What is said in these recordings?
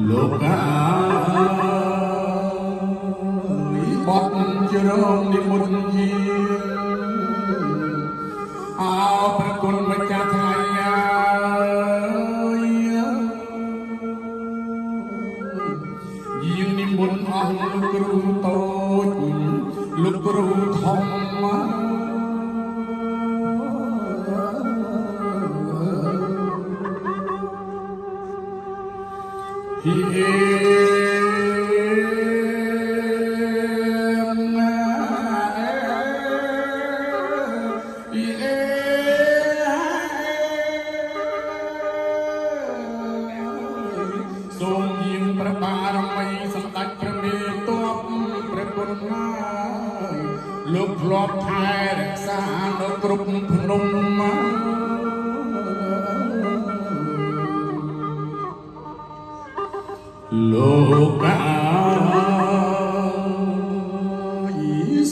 លោកកាបត់ជារងនិមន្តជាអោប្រគុណម្ចាស់ថ្លៃយាងនិមន្តអស់លោកគ្រូតូចលោកគ្រូធំហេសូមយាងព្រះបារមីសម្ដេចព្រះមេតបព្រះគុណហើយលោកធ្លាប់ថែរក្សានៅគ្រប់ភ្នំលោកកា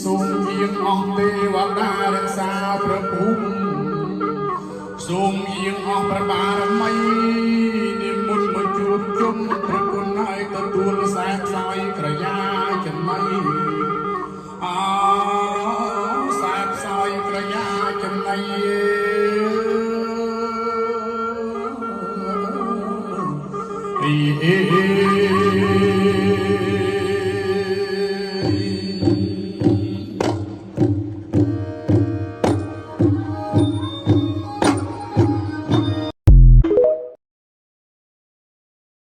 សូមយាងអស់ទេវតារក្សាព្រះភូមិសូមយាងអស់ព្រះបារមីនិមន្តមកជួបជុំព្រះគុណហើយទទួល